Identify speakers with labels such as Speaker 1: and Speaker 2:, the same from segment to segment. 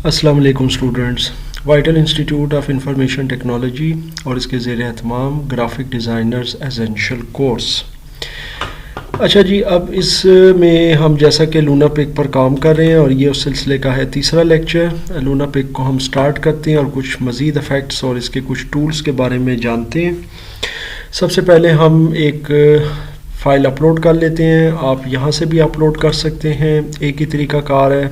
Speaker 1: अस्सलाम वालेकुम students. Vital institute of information technology और इसके ज़ेर एहतमाम ग्राफिक डिज़ाइनर्स एसेंशियल कोर्स। अच्छा जी, अब इसमें हम जैसा कि लूना पिक पर काम कर रहे हैं और ये उस सिलसिले का है तीसरा लेक्चर। लूना पिक को हम स्टार्ट करते हैं और कुछ मज़ीद इफ़ेक्ट्स और इसके कुछ टूल्स के बारे में जानते हैं। सबसे पहले हम एक फ़ाइल अपलोड कर लेते हैं। आप यहाँ से भी अपलोड कर सकते हैं, एक ही तरीका कार है।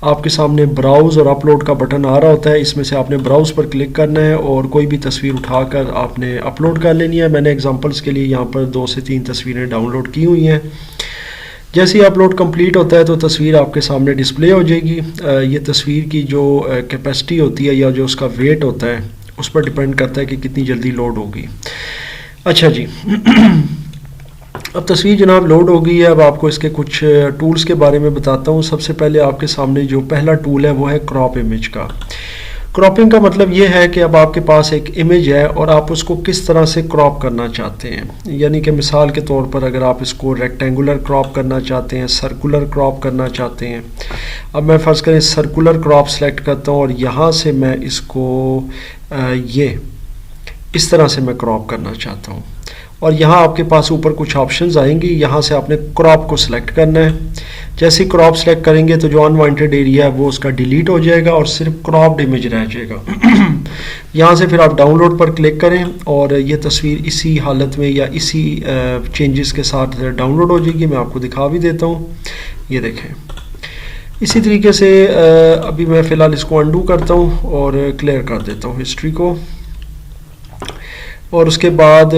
Speaker 1: आपके सामने ब्राउज़ और अपलोड का बटन आ रहा होता है, इसमें से आपने ब्राउज़ पर क्लिक करना है और कोई भी तस्वीर उठाकर आपने अपलोड कर लेनी है। मैंने एग्जांपल्स के लिए यहाँ पर 2 से 3 तस्वीरें डाउनलोड की हुई हैं। जैसे ही अपलोड कंप्लीट होता है तो तस्वीर आपके सामने डिस्प्ले हो जाएगी। ये तस्वीर की जो कैपेसिटी होती है या जो उसका वेट होता है उस पर डिपेंड करता है कि कितनी जल्दी लोड होगी। अच्छा जी अब तस्वीर जनाब लोड हो गई है। अब आपको इसके कुछ टूल्स के बारे में बताता हूँ। सबसे पहले आपके सामने जो पहला टूल है वो है क्रॉप इमेज का। क्रॉपिंग का मतलब ये है कि अब आपके पास एक इमेज है और आप उसको किस तरह से क्रॉप करना चाहते हैं। यानी कि मिसाल के तौर पर अगर आप इसको रेक्टेंगुलर क्रॉप करना चाहते हैं, सर्कुलर क्रॉप करना चाहते हैं। अब मैं फ़र्ज़ करें सर्कुलर क्रॉप सेलेक्ट करता हूँ और यहाँ से मैं इसको ये इस तरह से मैं क्रॉप करना चाहता हूँ और यहाँ आपके पास ऊपर कुछ ऑप्शंस आएंगी। यहाँ से आपने क्रॉप को सिलेक्ट करना है। जैसे ही क्रॉप सेलेक्ट करेंगे तो जो अनवांटेड एरिया है वो उसका डिलीट हो जाएगा और सिर्फ क्रॉप्ड इमेज रह जाएगा। यहाँ से फिर आप डाउनलोड पर क्लिक करें और ये तस्वीर इसी हालत में या इसी चेंजेस के साथ डाउनलोड हो जाएगी। मैं आपको दिखा भी देता हूँ, ये देखें। इसी तरीके से अभी मैं फ़िलहाल इसको अंडू करता हूँ और क्लियर कर देता हूँ हिस्ट्री को। और उसके बाद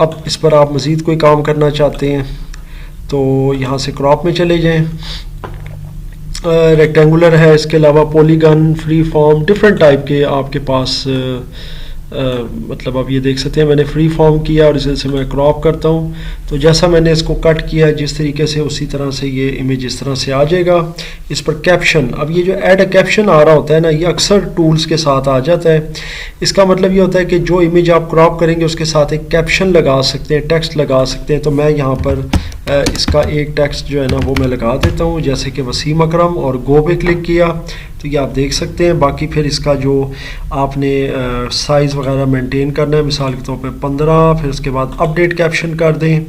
Speaker 1: अब इस पर आप मज़ीद कोई काम करना चाहते हैं तो यहाँ से क्रॉप में चले जाएं। रेक्टेंगुलर है, इसके अलावा polygon, free form, different type के आपके पास मतलब आप ये देख सकते हैं मैंने फ्री फॉर्म किया और इसे मैं क्रॉप करता हूँ तो जैसा मैंने इसको कट किया है जिस तरीके से उसी तरह से ये इमेज इस तरह से आ जाएगा। इस पर कैप्शन, अब ये जो ऐड अ कैप्शन आ रहा होता है ना, ये अक्सर टूल्स के साथ आ जाता है। इसका मतलब ये होता है कि जो इमेज आप क्रॉप करेंगे उसके साथ एक कैप्शन लगा सकते हैं, टेक्स्ट लगा सकते हैं। तो मैं यहाँ पर इसका एक टेक्स्ट जो है ना वो मैं लगा देता हूँ, जैसे कि वसीम अकरम, और गो पे क्लिक किया तो ये आप देख सकते हैं। बाकी फिर इसका जो आपने साइज़ वगैरह मेंटेन करना है, मिसाल के तौर पे 15, फिर उसके बाद अपडेट कैप्शन कर दें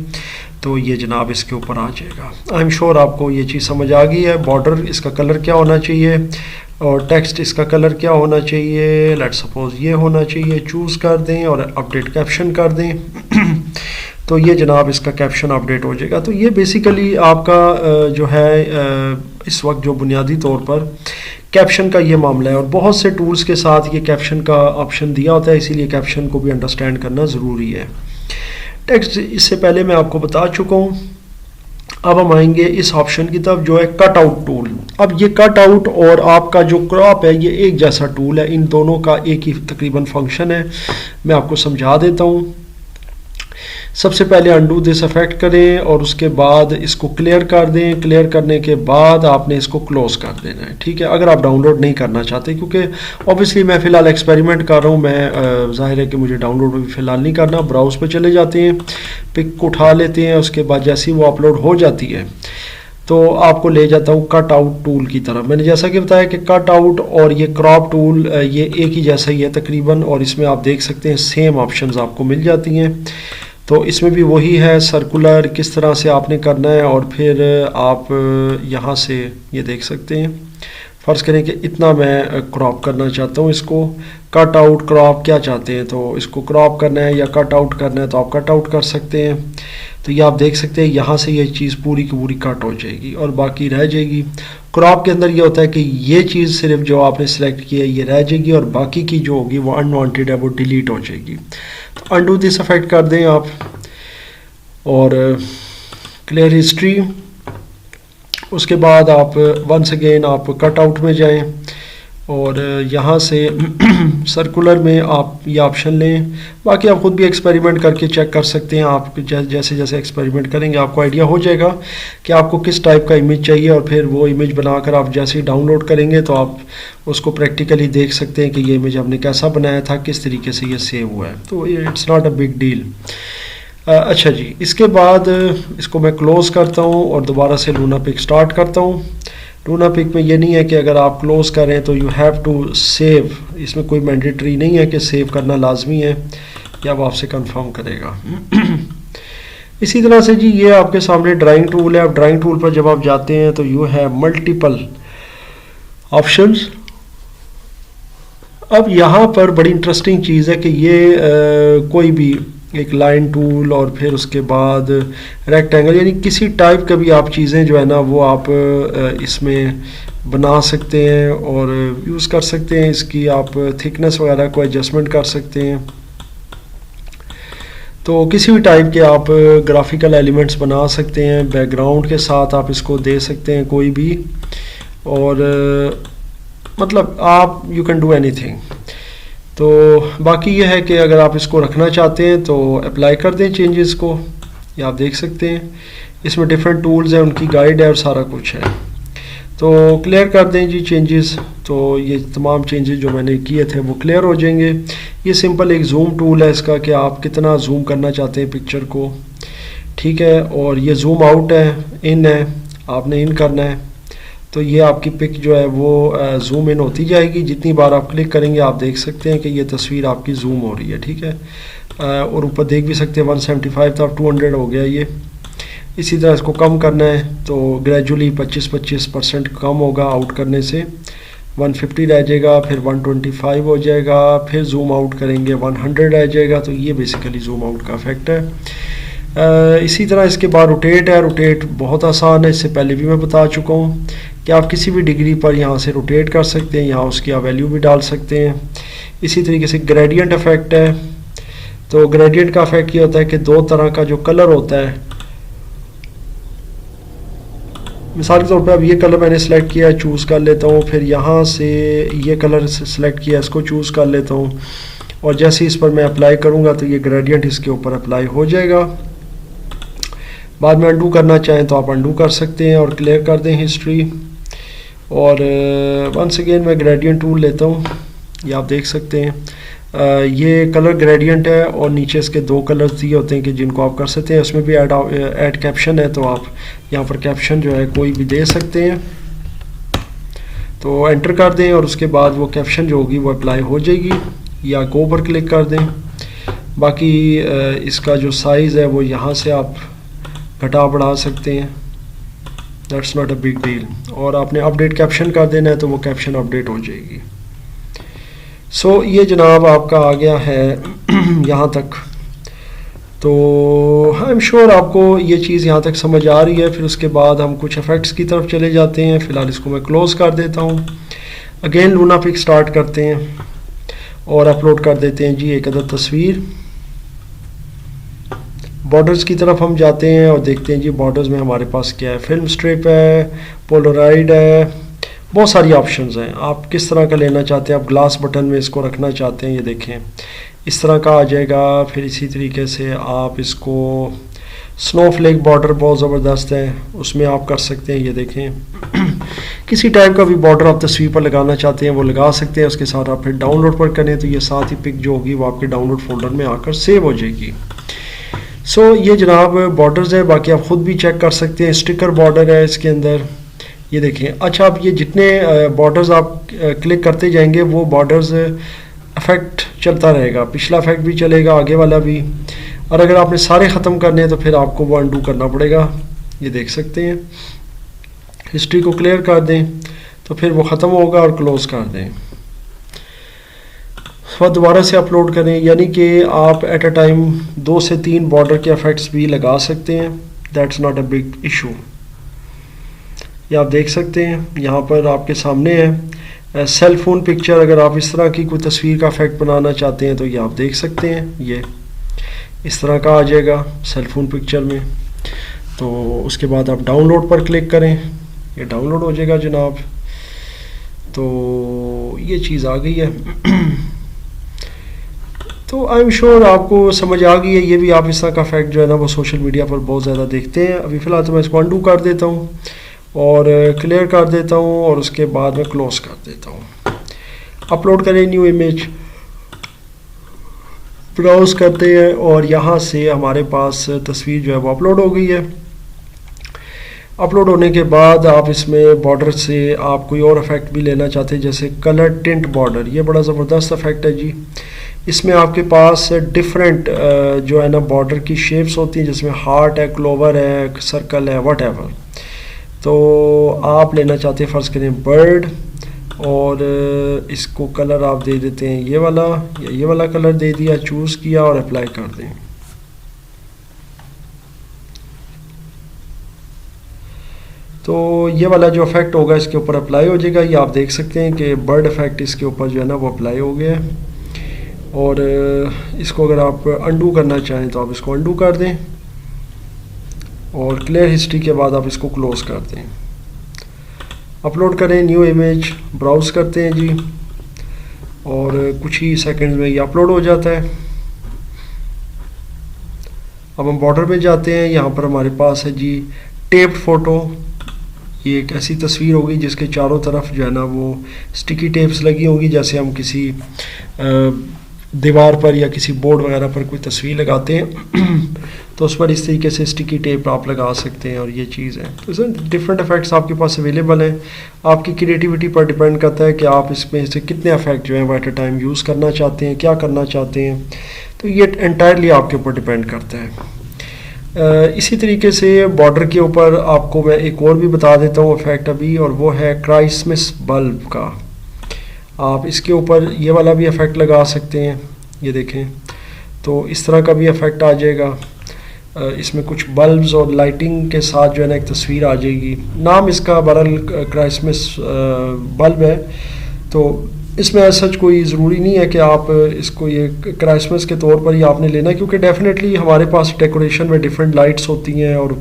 Speaker 1: तो ये जनाब इसके ऊपर आ जाएगा। आई एम श्योर आपको ये चीज़ समझ आ गई है। बॉर्डर इसका कलर क्या होना चाहिए और टेक्स्ट इसका कलर क्या होना चाहिए, लेट्स सपोज ये होना चाहिए, चूज़ कर दें और अपडेट कैप्शन कर दें तो ये जनाब इसका कैप्शन अपडेट हो जाएगा। तो ये बेसिकली आपका जो है इस वक्त जो बुनियादी तौर पर कैप्शन का ये मामला है और बहुत से टूल्स के साथ ये कैप्शन का ऑप्शन दिया होता है, इसीलिए कैप्शन को भी अंडरस्टैंड करना ज़रूरी है। टेक्स्ट इससे पहले मैं आपको बता चुका हूँ। अब हम आएंगे इस ऑप्शन की तरफ जो है कट आउट टूल। अब ये कट आउट और आपका जो क्रॉप है ये एक जैसा टूल है, इन दोनों का एक ही तकरीबन फंक्शन है। मैं आपको समझा देता हूँ। सबसे पहले अंडू दिस इफेक्ट करें और उसके बाद इसको क्लियर कर दें। क्लियर करने के बाद आपने इसको क्लोज कर देना है, ठीक है। अगर आप डाउनलोड नहीं करना चाहते, क्योंकि ऑब्वियसली मैं फ़िलहाल एक्सपेरिमेंट कर रहा हूँ, मैं जाहिर है कि मुझे डाउनलोड भी फ़िलहाल नहीं करना। ब्राउज़ पे चले जाते हैं, पिक को उठा लेते हैं, उसके बाद जैसे ही वो अपलोड हो जाती है तो आपको ले जाता हूँ कट आउट टूल की तरफ। मैंने जैसा कि बताया कि कट आउट और ये क्रॉप टूल ये एक ही जैसा ही है तकरीबन, और इसमें आप देख सकते हैं सेम ऑप्शंस आपको मिल जाती हैं। तो इसमें भी वही है, सर्कुलर किस तरह से आपने करना है और फिर आप यहाँ से ये देख सकते हैं। फ़र्ज़ करें कि इतना मैं क्रॉप करना चाहता हूँ इसको। कट आउट क्रॉप क्या चाहते हैं, तो इसको क्रॉप करना है या कट आउट करना है तो आप कट आउट कर सकते हैं। तो ये आप देख सकते हैं यहाँ से ये चीज़ पूरी की पूरी कट हो जाएगी और बाकी रह जाएगी। क्रॉप के अंदर ये होता है कि ये चीज़ सिर्फ जो आपने सेलेक्ट की है ये रह जाएगी और बाकी की जो होगी वो अनवांटेड है वो डिलीट हो जाएगी। तो अंडू दिस इफेक्ट कर दें आप और क्लियर हिस्ट्री। उसके बाद आप वंस अगेन आप कट आउट में जाएं और यहाँ से सर्कुलर में आप ये ऑप्शन लें। बाकी आप ख़ुद भी एक्सपेरिमेंट करके चेक कर सकते हैं। आप जैसे जैसे एक्सपेरिमेंट करेंगे आपको आइडिया हो जाएगा कि आपको किस टाइप का इमेज चाहिए और फिर वो इमेज बनाकर आप जैसे ही डाउनलोड करेंगे तो आप उसको प्रैक्टिकली देख सकते हैं कि ये इमेज आपने कैसा बनाया था, किस तरीके से ये सेव हुआ है। तो ये it's not a big deal. अच्छा जी, इसके बाद इसको मैं क्लोज़ करता हूँ और दोबारा से लूना पिक स्टार्ट करता हूँ। लूना पिक में ये नहीं है कि अगर आप क्लोज करें तो यू हैव टू सेव, इसमें कोई मैंडेटरी नहीं है कि सेव करना लाजमी है, या वो आपसे कंफर्म करेगा। इसी तरह से जी ये आपके सामने ड्राइंग टूल है। अब ड्राइंग टूल पर जब आप जाते हैं तो यू हैव मल्टीपल ऑप्शंस। अब यहाँ पर बड़ी इंटरेस्टिंग चीज़ है कि ये कोई भी एक लाइन टूल और फिर उसके बाद रेक्टेंगल, यानी किसी टाइप का भी आप चीज़ें जो है ना वो आप इसमें बना सकते हैं और यूज़ कर सकते हैं। इसकी आप थिकनेस वगैरह को एडजस्टमेंट कर सकते हैं। तो किसी भी टाइप के आप ग्राफिकल एलिमेंट्स बना सकते हैं, बैकग्राउंड के साथ आप इसको दे सकते हैं कोई भी, और मतलब आप यू कैन डू एनीथिंग। तो बाकी ये है कि अगर आप इसको रखना चाहते हैं तो अप्लाई कर दें चेंजेस को, ये आप देख सकते हैं। इसमें डिफरेंट टूल्स हैं, उनकी गाइड है और सारा कुछ है। तो क्लियर कर दें जी चेंजेस, तो ये तमाम चेंजेस जो मैंने किए थे वो क्लियर हो जाएंगे। ये सिंपल एक जूम टूल है इसका कि आप कितना जूम करना चाहते हैं पिक्चर को, ठीक है। और ये जूम आउट है, इन है, आपने इन करना है। तो ये आपकी पिक जो है वो जूम इन होती जाएगी। जितनी बार आप क्लिक करेंगे आप देख सकते हैं कि ये तस्वीर आपकी जूम हो रही है, ठीक है। और ऊपर देख भी सकते हैं 175 था, 200 हो गया ये। इसी तरह इसको कम करना है तो ग्रेजुअली 25% कम होगा आउट करने से, 150 रह जाएगा, फिर 125 हो जाएगा, फिर जूम आउट करेंगे 100 रह जाएगा। तो ये बेसिकली जूम आउट का इफेक्ट है। इसी तरह इसके बाद रोटेट है। रोटेट बहुत आसान है, इससे पहले भी मैं बता चुका हूँ कि आप किसी भी डिग्री पर यहाँ से रोटेट कर सकते हैं, यहाँ उसकी आप वैल्यू भी डाल सकते हैं। इसी तरीके से ग्रेडियंट इफेक्ट है। तो ग्रेडियंट का इफेक्ट ये होता है कि दो तरह का जो कलर होता है, मिसाल के तौर पे अब ये कलर मैंने सेलेक्ट किया है, चूज़ कर लेता हूँ, फिर यहाँ से ये कलर सेलेक्ट किया, इसको चूज़ कर लेता हूँ, और जैसे इस पर मैं अप्लाई करूँगा तो ये ग्रेडियंट इसके ऊपर अप्लाई हो जाएगा। बाद में अंडू करना चाहें तो आप अंडू कर सकते हैं और क्लियर कर दें हिस्ट्री। और वंस अगेन मैं ग्रेडियंट टूल लेता हूँ, ये आप देख सकते हैं। ये कलर ग्रेडियंट है और नीचे इसके दो कलर्स दिए होते हैं कि जिनको आप कर सकते हैं। उसमें भी ऐड कैप्शन है, तो आप यहाँ पर कैप्शन जो है कोई भी दे सकते हैं। तो एंटर कर दें और उसके बाद वो कैप्शन जो होगी वो अप्लाई हो जाएगी, या गो पर क्लिक कर दें। बाकी इसका जो साइज़ है वो यहाँ से आप घटा बढ़ा सकते हैं, that's not a big deal. और आपने अपडेट कैप्शन कर देना है तो वो कैप्शन अपडेट हो जाएगी। सो ये जनाब आपका आ गया है यहाँ तक। तो आई एम श्योर आपको ये चीज़ यहाँ तक समझ आ रही है। फिर उसके बाद हम कुछ इफ़ेक्ट्स की तरफ चले जाते हैं। फ़िलहाल इसको मैं क्लोज़ कर देता हूँ। अगेन लूना पिक स्टार्ट करते हैं और अपलोड कर देते हैं जी एक अदद तस्वीर। बॉर्डर्स की तरफ हम जाते हैं और देखते हैं जी बॉर्डर्स में हमारे पास क्या है। फिल्म स्ट्रिप है, पोलराइड है, बहुत सारी ऑप्शंस हैं। आप किस तरह का लेना चाहते हैं, आप ग्लास बटन में इसको रखना चाहते हैं, ये देखें इस तरह का आ जाएगा। फिर इसी तरीके से आप इसको स्नोफ्लेक बॉर्डर बहुत ज़बरदस्त है, उसमें आप कर सकते हैं, ये देखें। किसी टाइप का भी बॉर्डर आप तस्वीर पर लगाना चाहते हैं वो लगा सकते हैं। उसके साथ आप फिर डाउनलोड पर करें तो ये साथ ही पिक जो होगी वो आपके डाउनलोड फोल्डर में आकर सेव हो जाएगी। सो ये जनाब बॉर्डर्स है। बाकी आप ख़ुद भी चेक कर सकते हैं। स्टिकर बॉर्डर है इसके अंदर, ये देखें। अच्छा, अब ये जितने बॉर्डर्स आप क्लिक करते जाएंगे वो बॉर्डर्स इफेक्ट चलता रहेगा, पिछला इफेक्ट भी चलेगा, आगे वाला भी। और अगर आपने सारे ख़त्म करने हैं तो फिर आपको वो अनडू करना पड़ेगा, ये देख सकते हैं। हिस्ट्री को क्लियर कर दें तो फिर वो ख़त्म होगा और क्लोज़ कर दें। और दोबारा से अपलोड करें, यानी कि आप एट अ टाइम 2 से 3 बॉर्डर के इफेक्ट्स भी लगा सकते हैं। That's not a big issue. ये आप देख सकते हैं यहाँ पर आपके सामने है सेल फोन पिक्चर। अगर आप इस तरह की कोई तस्वीर का इफेक्ट बनाना चाहते हैं तो ये आप देख सकते हैं, ये इस तरह का आ जाएगा सेल फोन पिक्चर में। तो उसके बाद आप डाउनलोड पर क्लिक करें, ये डाउनलोड हो जाएगा जनाब। तो ये चीज़ आ गई है। तो आई एम श्योर आपको समझ आ गई है। ये भी आप इस तरह का इफेक्ट जो है ना वो सोशल मीडिया पर बहुत ज़्यादा देखते हैं। अभी फ़िलहाल तो मैं इसको अंडू कर देता हूँ और क्लियर कर देता हूँ और उसके बाद में क्लोज कर देता हूँ। अपलोड करें न्यू इमेज, ब्राउज़ करते हैं और यहाँ से हमारे पास तस्वीर जो है वो अपलोड हो गई है। अपलोड होने के बाद आप इसमें बॉर्डर से आप कोई और इफेक्ट भी लेना चाहते हैं, जैसे कलर टिंट बॉर्डर, ये बड़ा ज़बरदस्त इफेक्ट है जी। इसमें आपके पास डिफरेंट जो है ना बॉर्डर की शेप्स होती हैं, जिसमें हार्ट है, क्लोवर है, सर्कल है, वट एवर। तो आप लेना चाहते हैं फ़र्ज़ करें बर्ड, और इसको कलर आप दे देते हैं ये वाला, या ये वाला कलर दे दिया, चूज़ किया और अप्लाई कर दें। तो ये वाला जो इफेक्ट होगा इसके ऊपर अप्लाई हो जाएगा। ये आप देख सकते हैं कि बर्ड इफेक्ट इसके ऊपर जो है ना वो अप्लाई हो गया है। और इसको अगर आप अंडू करना चाहें तो आप इसको अंडू कर दें, और क्लियर हिस्ट्री के बाद आप इसको क्लोज कर दें। अपलोड करें, न्यू इमेज ब्राउज़ करते हैं जी, और कुछ ही सेकंड्स में ये अपलोड हो जाता है। अब हम बॉर्डर पे जाते हैं, यहाँ पर हमारे पास है जी टेप्ड फ़ोटो। ये एक ऐसी तस्वीर होगी जिसके चारों तरफ जो है ना वो स्टिकी टेप्स लगी होगी, जैसे हम किसी दीवार पर या किसी बोर्ड वगैरह पर कोई तस्वीर लगाते हैं तो उस पर इस तरीके से स्टिकी टेप आप लगा सकते हैं, और ये चीज़ है। तो इसमें डिफरेंट इफेक्ट्स आपके पास अवेलेबल हैं। आपकी क्रिएटिविटी पर डिपेंड करता है कि आप इसमें से कितने इफेक्ट जो है एट अ टाइम यूज़ करना चाहते हैं, क्या करना चाहते हैं। तो ये एंटायरली आपके ऊपर डिपेंड करता है। इसी तरीके से बॉर्डर के ऊपर आपको मैं एक और भी बता देता हूँ इफेक्ट अभी, और वो है क्राइसमस बल्ब का। आप इसके ऊपर ये वाला भी इफेक्ट लगा सकते हैं, ये देखें, तो इस तरह का भी इफेक्ट आ जाएगा। इसमें कुछ बल्ब्स और लाइटिंग के साथ जो है ना एक तस्वीर आ जाएगी। नाम इसका बहरहाल क्राइसमस बल्ब है। तो इसमें सच कोई ज़रूरी नहीं है कि आप इसको ये क्राइसमस के तौर पर ही आपने लेना, क्योंकि डेफिनेटली हमारे पास डेकोरेशन में डिफरेंट लाइट्स होती हैं और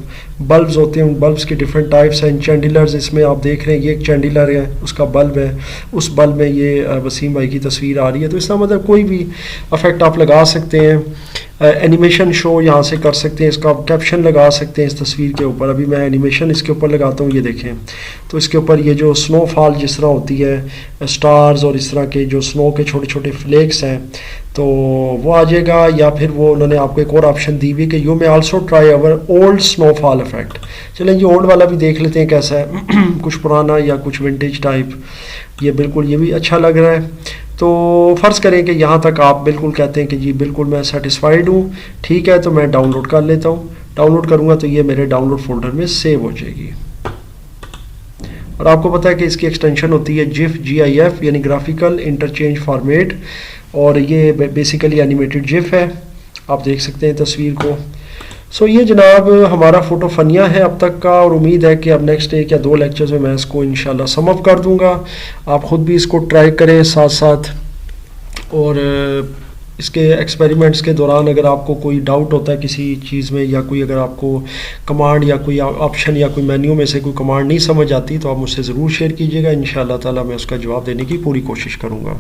Speaker 1: बल्ब्स होते हैं। उन बल्ब्स के डिफरेंट टाइप्स हैं। चैंडिलर्स इसमें आप देख रहे हैं, ये एक चैंडिलर है, उसका बल्ब है, उस बल्ब में ये वसीम भाई की तस्वीर आ रही है। तो इसका मतलब कोई भी इफेक्ट आप लगा सकते हैं। एनिमेशन शो यहाँ से कर सकते हैं, इसका आप कैप्शन लगा सकते हैं इस तस्वीर के ऊपर। अभी मैं एनिमेशन इसके ऊपर लगाता हूँ, ये देखें, तो इसके ऊपर ये जो स्नोफॉल जिस तरह होती है, स्टार्स और इस तरह के जो स्नो के छोटे छोटे फ्लेक्स हैं, तो वो आ जाएगा। या फिर वो उन्होंने आपको एक और ऑप्शन दी हुई कि you may also try our old snowfall effect. चलें जी ओल्ड वाला भी देख लेते हैं कैसा है कुछ पुराना या कुछ विंटेज टाइप। ये बिल्कुल ये भी अच्छा लग रहा है। तो फ़र्ज़ करें कि यहाँ तक आप बिल्कुल कहते हैं कि जी बिल्कुल मैं सेटिस्फाइड हूँ, ठीक है, तो मैं डाउनलोड कर लेता हूँ। डाउनलोड करूँगा तो ये मेरे डाउनलोड फोल्डर में सेव हो जाएगी। और आपको पता है कि इसकी एक्सटेंशन होती है GIF, GIF यानी ग्राफिकल इंटरचेंज फॉर्मेट, और ये बेसिकली एनिमेटेड GIF है। आप देख सकते हैं तस्वीर को। सो ये जनाब हमारा फ़ोटो फनिया है अब तक का, और उम्मीद है कि अब नेक्स्ट 1 या 2 लेक्चर्स में मैं इसको इंशाल्लाह सम अप कर दूंगा। आप ख़ुद भी इसको ट्राई करें साथ साथ, और इसके एक्सपेरिमेंट्स के दौरान अगर आपको कोई डाउट होता है किसी चीज़ में, या कोई अगर आपको कमांड या कोई ऑप्शन या कोई मेन्यू में से कोई कमांड नहीं समझ आती, तो आप मुझसे ज़रूर शेयर कीजिएगा। इंशाल्लाह ताला मैं उसका जवाब देने की पूरी कोशिश करूँगा।